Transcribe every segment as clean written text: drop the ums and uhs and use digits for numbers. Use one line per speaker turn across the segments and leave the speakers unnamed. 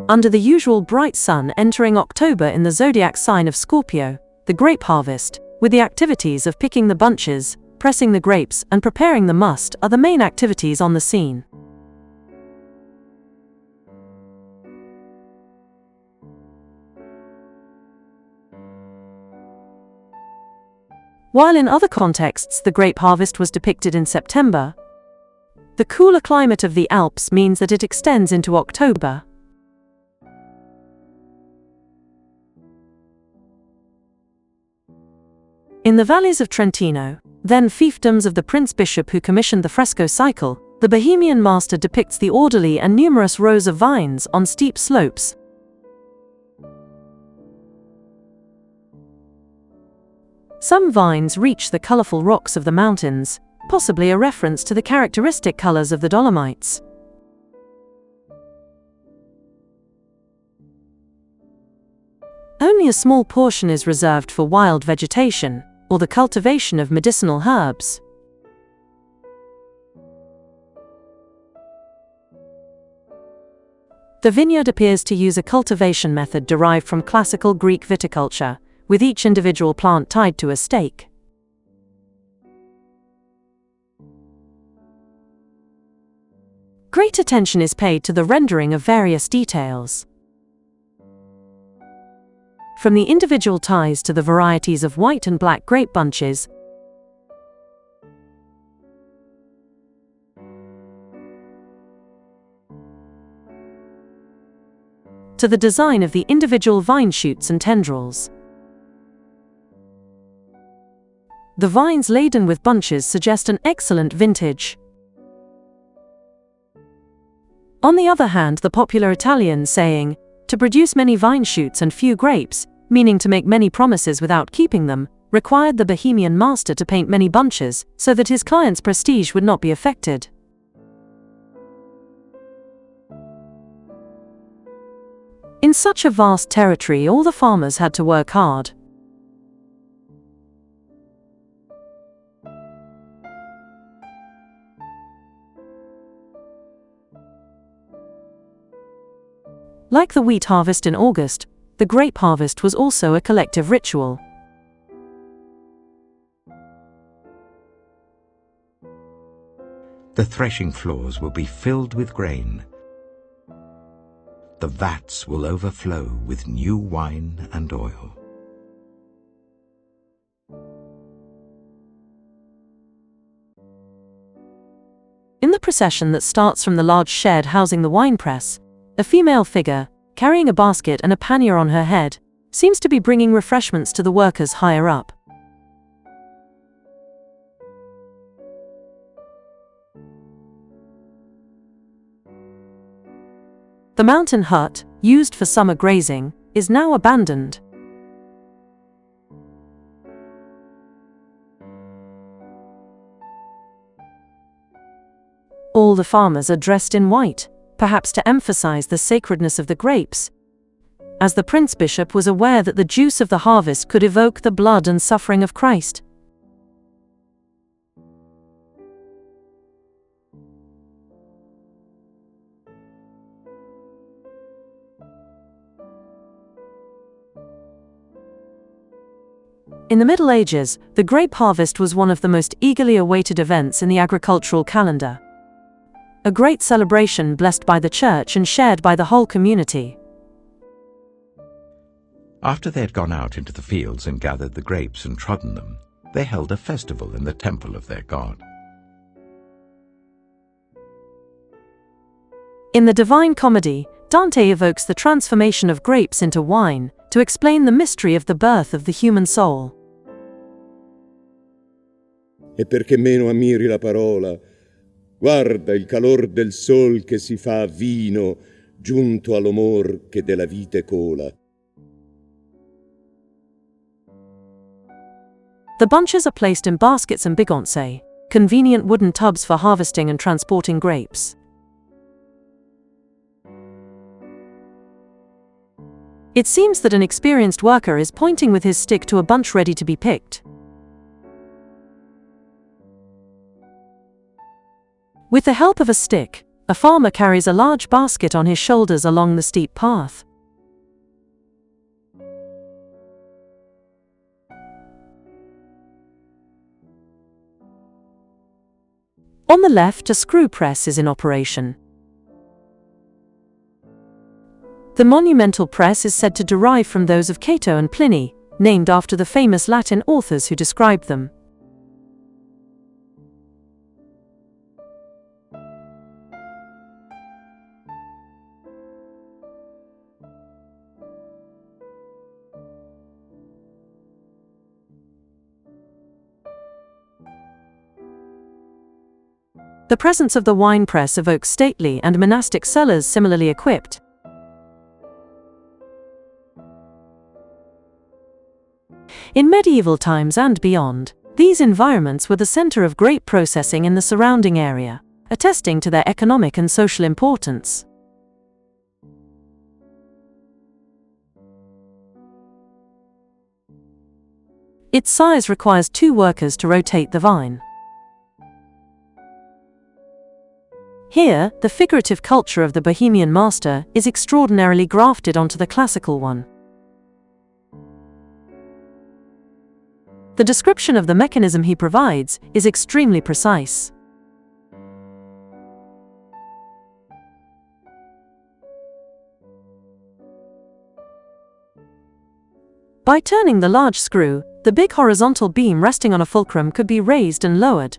Under the usual bright sun entering October in the zodiac sign of Scorpio, the grape harvest, with the activities of picking the bunches, pressing the grapes, and preparing the must, are the main activities on the scene. While in other contexts the grape harvest was depicted in September, the cooler climate of the Alps means that it extends into October. In the valleys of Trentino, then fiefdoms of the prince-bishop who commissioned the fresco cycle, the Bohemian master depicts the orderly and numerous rows of vines on steep slopes. Some vines reach the colorful rocks of the mountains, possibly a reference to the characteristic colors of the Dolomites. Only a small portion is reserved for wild vegetation, or the cultivation of medicinal herbs. The vineyard appears to use a cultivation method derived from classical Greek viticulture, with each individual plant tied to a stake. Great attention is paid to the rendering of various details. From the individual ties to the varieties of white and black grape bunches, to the design of the individual vine shoots and tendrils. The vines laden with bunches suggest an excellent vintage. On the other hand, the popular Italian saying, "to produce many vine shoots and few grapes," meaning to make many promises without keeping them, required the Bohemian master to paint many bunches, so that his client's prestige would not be affected. In such a vast territory, all the farmers had to work hard. Like the wheat harvest in August, the grape harvest was also a collective ritual.
The threshing floors will be filled with grain. The vats will overflow with new wine and oil.
In the procession that starts from the large shed housing the winepress, a female figure, carrying a basket and a pannier on her head, seems to be bringing refreshments to the workers higher up. The mountain hut, used for summer grazing, is now abandoned. All the farmers are dressed in white, perhaps to emphasize the sacredness of the grapes, as the prince-bishop was aware that the juice of the harvest could evoke the blood and suffering of Christ. In the Middle Ages, the grape harvest was one of the most eagerly awaited events in the agricultural calendar. A great celebration blessed by the church and shared by the whole community.
After they had gone out into the fields and gathered the grapes and trodden them, they held a festival in the temple of their god.
In the Divine Comedy, Dante evokes the transformation of grapes into wine to explain the mystery of the birth of the human soul.
E perché meno ammiri la parola, guarda il calor del sol che si fa vino giunto all'omor che della vite cola.
The bunches are placed in baskets and bigonce, convenient wooden tubs for harvesting and transporting grapes. It seems that an experienced worker is pointing with his stick to a bunch ready to be picked. With the help of a stick, A farmer carries a large basket on his shoulders along the steep path. On the left, a screw press is in operation. The monumental press is said to derive from those of Cato and Pliny, named after the famous Latin authors who described them. The presence of the wine press evokes stately and monastic cellars similarly equipped. In medieval times and beyond, these environments were the center of grape processing in the surrounding area, attesting to their economic and social importance. Its size requires 2 workers to rotate the vine. Here, the figurative culture of the Bohemian master is extraordinarily grafted onto the classical one. The description of the mechanism he provides is extremely precise. By turning the large screw, the big horizontal beam resting on a fulcrum could be raised and lowered,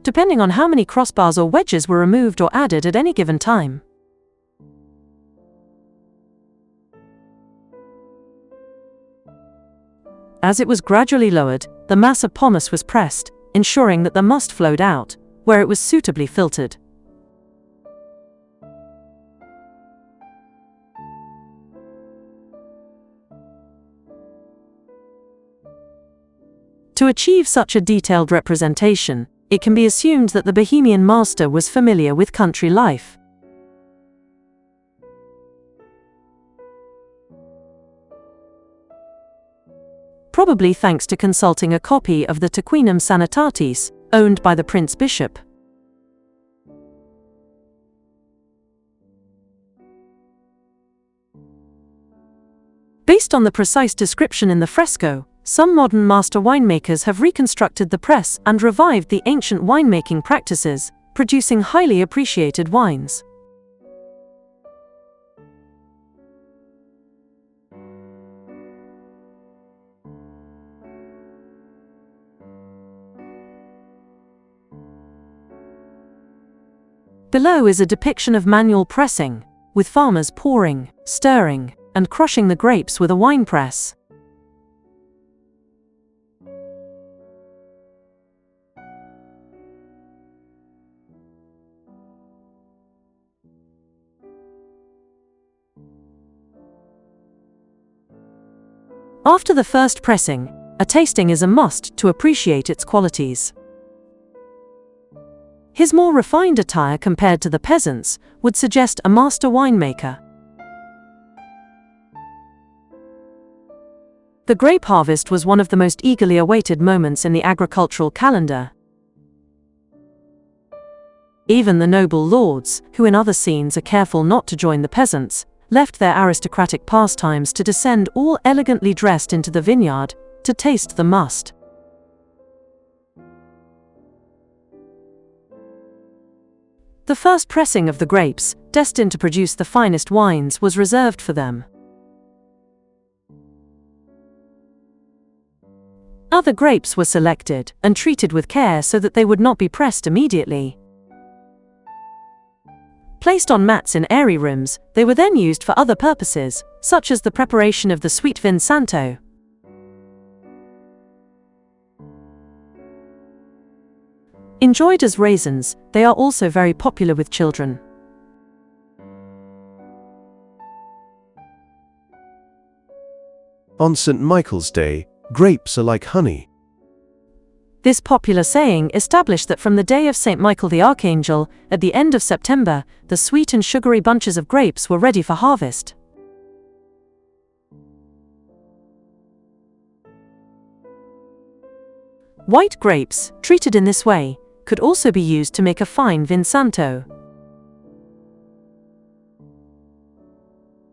depending on how many crossbars or wedges were removed or added at any given time. As it was gradually lowered, the mass of pomace was pressed, ensuring that the must flowed out, where it was suitably filtered. To achieve such a detailed representation, it can be assumed that the Bohemian master was familiar with country life. Probably thanks to consulting a copy of the Tarquinum Sanitatis, owned by the Prince Bishop. Based on the precise description in the fresco, some modern master winemakers have reconstructed the press and revived the ancient winemaking practices, producing highly appreciated wines. Below is a depiction of manual pressing, with farmers pouring, stirring, and crushing the grapes with a wine press. After the first pressing, a tasting is a must to appreciate its qualities. His more refined attire compared to the peasants would suggest a master winemaker. The grape harvest was one of the most eagerly awaited moments in the agricultural calendar. Even the noble lords, who in other scenes are careful not to join the peasants, left their aristocratic pastimes to descend all elegantly dressed into the vineyard to taste the must. The first pressing of the grapes, destined to produce the finest wines, was reserved for them. Other grapes were selected and treated with care so that they would not be pressed immediately. Placed on mats in airy rooms, they were then used for other purposes, such as the preparation of the sweet vin santo. Enjoyed as raisins, they are also very popular with children.
On St. Michael's Day, grapes are like honey.
This popular saying established that from the day of St. Michael the Archangel, at the end of September, the sweet and sugary bunches of grapes were ready for harvest. White grapes, treated in this way, could also be used to make a fine vin santo.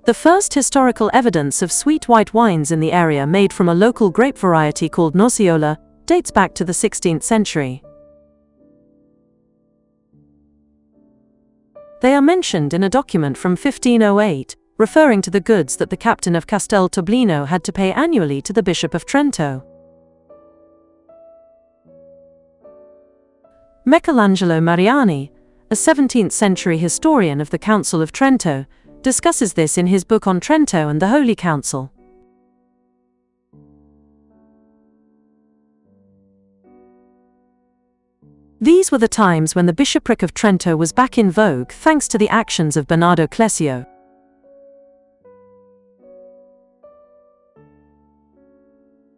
The first historical evidence of sweet white wines in the area made from a local grape variety called Nocciola dates back to the 16th century. They are mentioned in a document from 1508, referring to the goods that the captain of Castel Toblino had to pay annually to the Bishop of Trento. Michelangelo Mariani, a 17th-century historian of the Council of Trento, discusses this in his book on Trento and the Holy Council. These were the times when the bishopric of Trento was back in vogue thanks to the actions of Bernardo Clesio.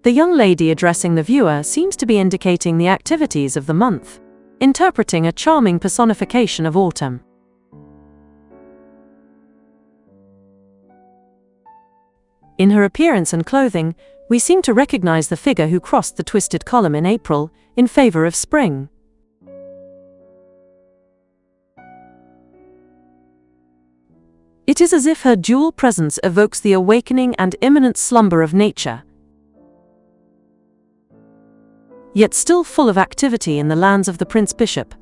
The young lady addressing the viewer seems to be indicating the activities of the month, interpreting a charming personification of autumn. In her appearance and clothing, we seem to recognize the figure who crossed the twisted column in April in favor of spring. It is as if her dual presence evokes the awakening and imminent slumber of nature, yet still full of activity in the lands of the Prince Bishop.